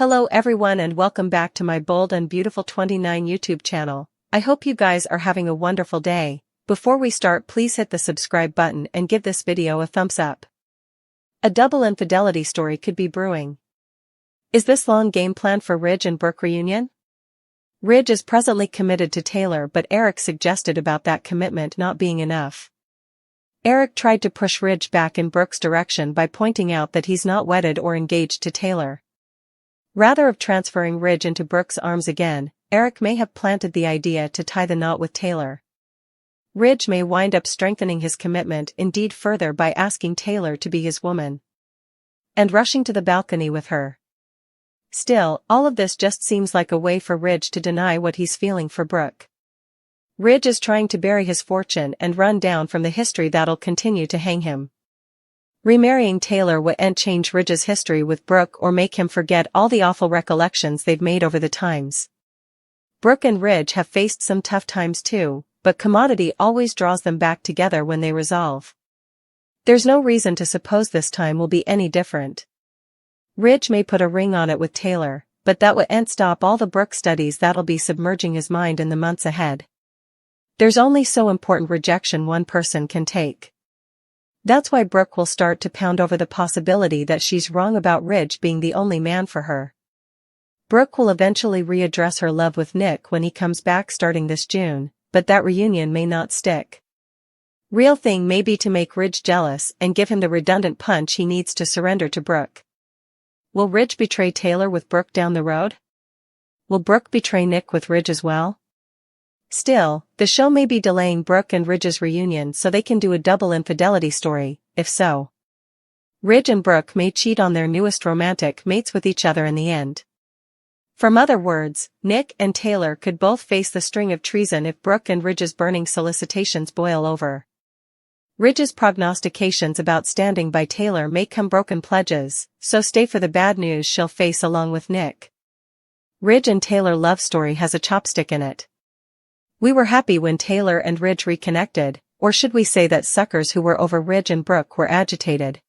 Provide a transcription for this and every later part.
Hello everyone and welcome back to my Bold and Beautiful 29 YouTube channel. I hope you guys are having a wonderful day. Before we start, please hit the subscribe button and give this video a thumbs up. A double infidelity story could be brewing. Is this long game plan for Ridge and Brook reunion? Ridge is presently committed to Taylor, but Eric suggested about that commitment not being enough. Eric tried to push Ridge back in Brook's direction by pointing out that he's not wedded or engaged to Taylor. Rather of transferring Ridge into Brook's arms again, Eric may have planted the idea to tie the knot with Taylor. Ridge may wind up strengthening his commitment indeed further by asking Taylor to be his woman and rushing to the balcony with her. Still, all of this just seems like a way for Ridge to deny what he's feeling for Brook. Ridge is trying to bury his fortune and run down from the history that'll continue to hang him. Remarrying Taylor wouldn't change Ridge's history with Brook or make him forget all the awful recollections they've made over the times. Brook and Ridge have faced some tough times too, but commodity always draws them back together when they resolve. There's no reason to suppose this time will be any different. Ridge may put a ring on it with Taylor, but that wouldn't stop all the Brook studies that'll be submerging his mind in the months ahead. There's only so important rejection one person can take. That's why Brook will start to pound over the possibility that she's wrong about Ridge being the only man for her. Brook will eventually readdress her love with Nick when he comes back starting this June, but that reunion may not stick. Real thing may be to make Ridge jealous and give him the redundant punch he needs to surrender to Brook. Will Ridge betray Taylor with Brook down the road? Will Brook betray Nick with Ridge as well? Still, the show may be delaying Brook and Ridge's reunion so they can do a double infidelity story. If so, Ridge and Brook may cheat on their newest romantic mates with each other in the end. From other words, Nick and Taylor could both face the string of treason if Brook and Ridge's burning solicitations boil over. Ridge's prognostications about standing by Taylor may come broken pledges, so stay for the bad news she'll face along with Nick. Ridge and Taylor love story has a chopstick in it. We were happy when Taylor and Ridge reconnected, or should we say that suckers who were over Ridge and Brook were agitated.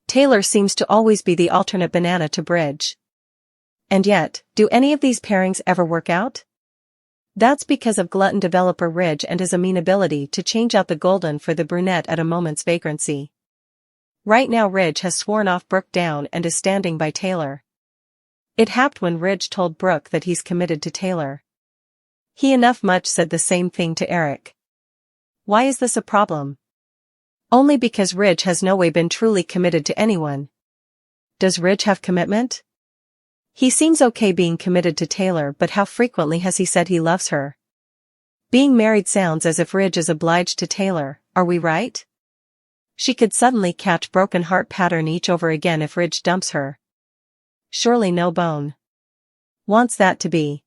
Taylor seems to always be the alternate banana to Ridge. And yet, do any of these pairings ever work out? That's because of glutton developer Ridge and his amenability to change out the golden for the brunette at a moment's vagrancy. Right now Ridge has sworn off Brook down and is standing by Taylor. It happened when Ridge told Brook that he's committed to Taylor. He enough much said the same thing to Eric. Why is this a problem? Only because Ridge has no way been truly committed to anyone. Does Ridge have commitment? He seems okay being committed to Taylor, but how frequently has he said he loves her? Being married sounds as if Ridge is obliged to Taylor, are we right? She could suddenly catch broken heart pattern each over again if Ridge dumps her. Surely no bone wants that to be.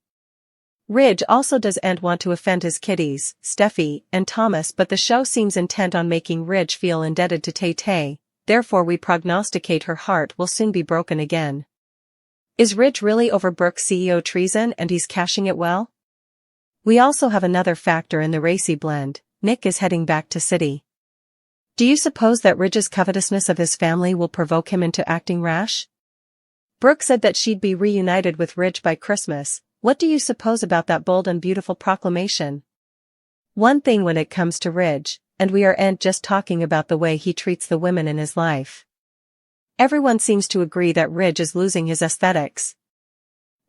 Ridge also doesn't want to offend his kiddies, Steffi and Thomas, but the show seems intent on making Ridge feel indebted to Tay-Tay, therefore we prognosticate her heart will soon be broken again. Is Ridge really over Brook's CEO treason and he's cashing it well? We also have another factor in the racy blend. Nick is heading back to city. Do you suppose that Ridge's covetousness of his family will provoke him into acting rash? Brook said that she'd be reunited with Ridge by Christmas. What do you suppose about that bold and beautiful proclamation? One thing when it comes to Ridge, and we aren't just talking about the way he treats the women in his life. Everyone seems to agree that Ridge is losing his aesthetics.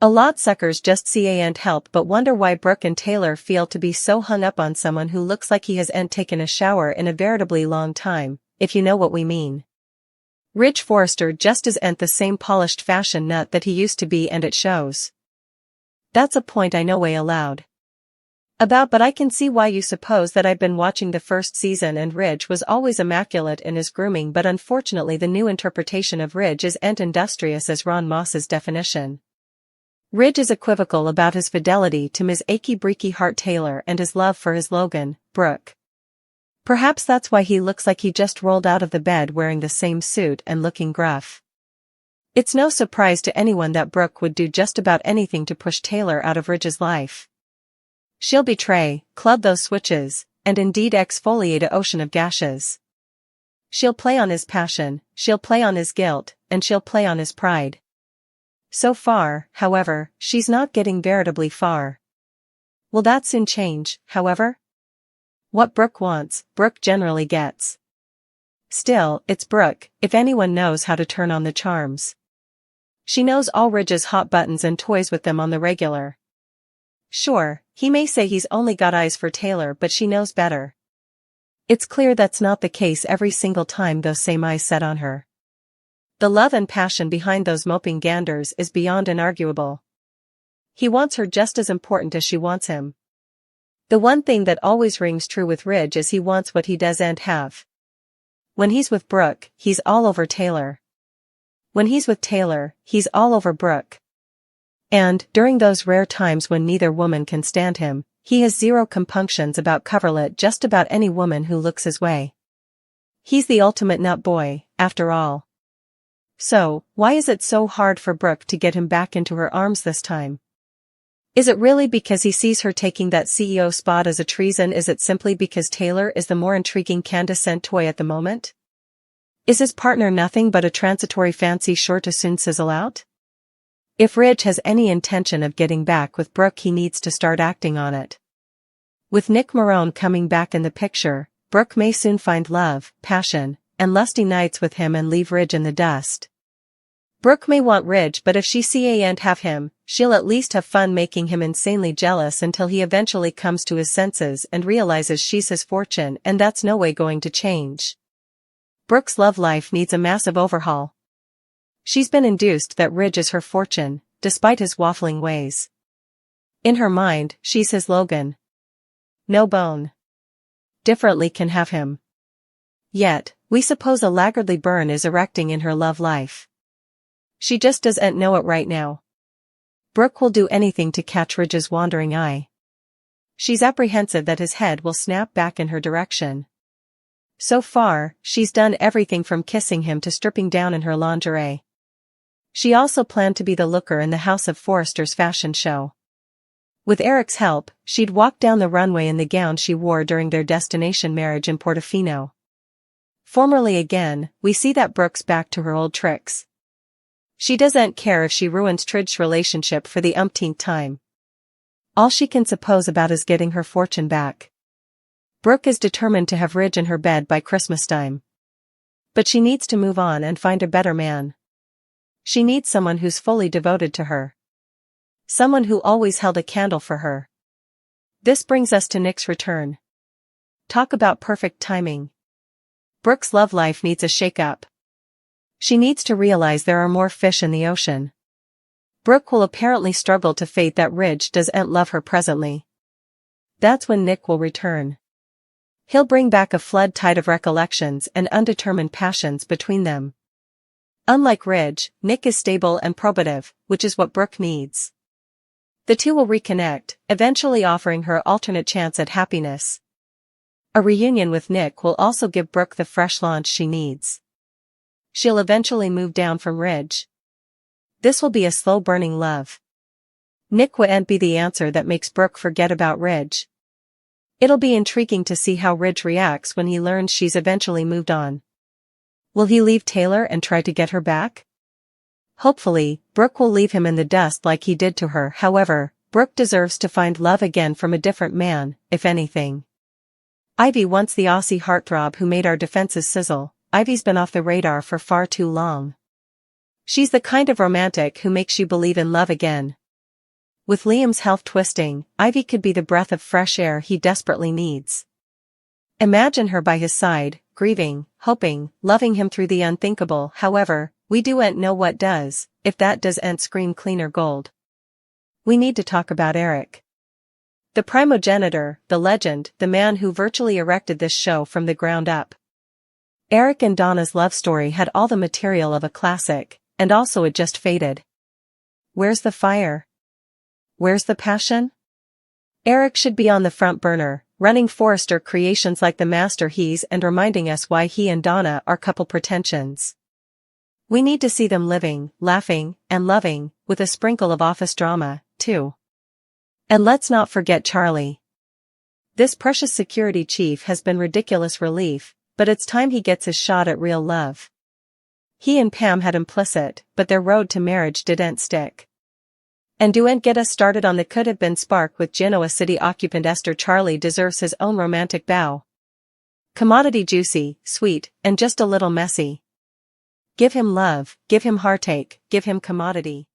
A lot suckers just can't help but wonder why Brook and Taylor feel to be so hung up on someone who looks like he hasn't taken a shower in a veritably long time, if you know what we mean. Ridge Forrester just isn't the same polished fashion nut that he used to be, and it shows. That's a point I know way aloud about, but I can see why you suppose that I've been watching the first season and Ridge was always immaculate in his grooming, but unfortunately the new interpretation of Ridge isn't industrious as Ron Moss's definition. Ridge is equivocal about his fidelity to Ms. Achy Breaky Heart Taylor and his love for his Logan, Brook. Perhaps that's why he looks like he just rolled out of the bed wearing the same suit and looking gruff. It's no surprise to anyone that Brook would do just about anything to push Taylor out of Ridge's life. She'll betray, club those switches, and indeed exfoliate an ocean of gashes. She'll play on his passion, she'll play on his guilt, and she'll play on his pride. So far, however, she's not getting veritably far. Will that soon change, however? What Brook wants, Brook generally gets. Still, it's Brook, if anyone knows how to turn on the charms. She knows all Ridge's hot buttons and toys with them on the regular. Sure, he may say he's only got eyes for Taylor, but she knows better. It's clear that's not the case every single time those same eyes set on her. The love and passion behind those moping ganders is beyond inarguable. He wants her just as important as she wants him. The one thing that always rings true with Ridge is he wants what he doesn't have. When he's with Brook, he's all over Taylor. When he's with Taylor, he's all over Brook. And, during those rare times when neither woman can stand him, he has zero compunctions about coverlet just about any woman who looks his way. He's the ultimate nut boy, after all. So, why is it so hard for Brook to get him back into her arms this time? Is it really because he sees her taking that CEO spot as a treason? Is it simply because Taylor is the more intriguing candescent toy at the moment? Is his partner nothing but a transitory fancy sure to soon sizzle out? If Ridge has any intention of getting back with Brook, he needs to start acting on it. With Nick Marone coming back in the picture, Brook may soon find love, passion, and lusty nights with him and leave Ridge in the dust. Brook may want Ridge, but if she can't have him, she'll at least have fun making him insanely jealous until he eventually comes to his senses and realizes she's his fortune, and that's no way going to change. Brook's love life needs a massive overhaul. She's been induced that Ridge is her fortune, despite his waffling ways. In her mind, she's his Logan. No bone differently can have him. Yet, we suppose a laggardly burn is erecting in her love life. She just doesn't know it right now. Brook will do anything to catch Ridge's wandering eye. She's apprehensive that his head will snap back in her direction. So far, she's done everything from kissing him to stripping down in her lingerie. She also planned to be the looker in the House of Forrester's fashion show. With Eric's help, she'd walk down the runway in the gown she wore during their destination marriage in Portofino. Formerly again, we see that Brook's back to her old tricks. She doesn't care if she ruins Ridge's relationship for the umpteenth time. All she can suppose about is getting her fortune back. Brook is determined to have Ridge in her bed by Christmas time. But she needs to move on and find a better man. She needs someone who's fully devoted to her. Someone who always held a candle for her. This brings us to Nick's return. Talk about perfect timing. Brook's love life needs a shake-up. She needs to realize there are more fish in the ocean. Brook will apparently struggle to fate that Ridge doesn't love her presently. That's when Nick will return. He'll bring back a flood tide of recollections and undetermined passions between them. Unlike Ridge, Nick is stable and probative, which is what Brook needs. The two will reconnect, eventually offering her alternate chance at happiness. A reunion with Nick will also give Brook the fresh launch she needs. She'll eventually move down from Ridge. This will be a slow-burning love. Nick won't be the answer that makes Brook forget about Ridge. It'll be intriguing to see how Ridge reacts when he learns she's eventually moved on. Will he leave Taylor and try to get her back? Hopefully, Brook will leave him in the dust like he did to her. However, Brook deserves to find love again from a different man, if anything. Ivy, once the Aussie heartthrob who made our defenses sizzle, Ivy's been off the radar for far too long. She's the kind of romantic who makes you believe in love again. With Liam's health twisting, Ivy could be the breath of fresh air he desperately needs. Imagine her by his side, grieving, hoping, loving him through the unthinkable. However, we doesn't know what does, if that doesn't scream cleaner gold. We need to talk about Eric. The primogenitor, the legend, the man who virtually erected this show from the ground up. Eric and Donna's love story had all the material of a classic, and also it just faded. Where's the fire? Where's the passion? Eric should be on the front burner, running Forrester Creations like the master he's and reminding us why he and Donna are couple pretensions. We need to see them living, laughing, and loving, with a sprinkle of office drama, too. And let's not forget Charlie. This precious security chief has been ridiculous relief, but it's time he gets his shot at real love. He and Pam had implicit, but their road to marriage didn't stick. And don't get us started on the could have been spark with Genoa city occupant Esther. Charlie deserves his own romantic bow. Commodity juicy, sweet, and just a little messy. Give him love, give him heartache, give him commodity.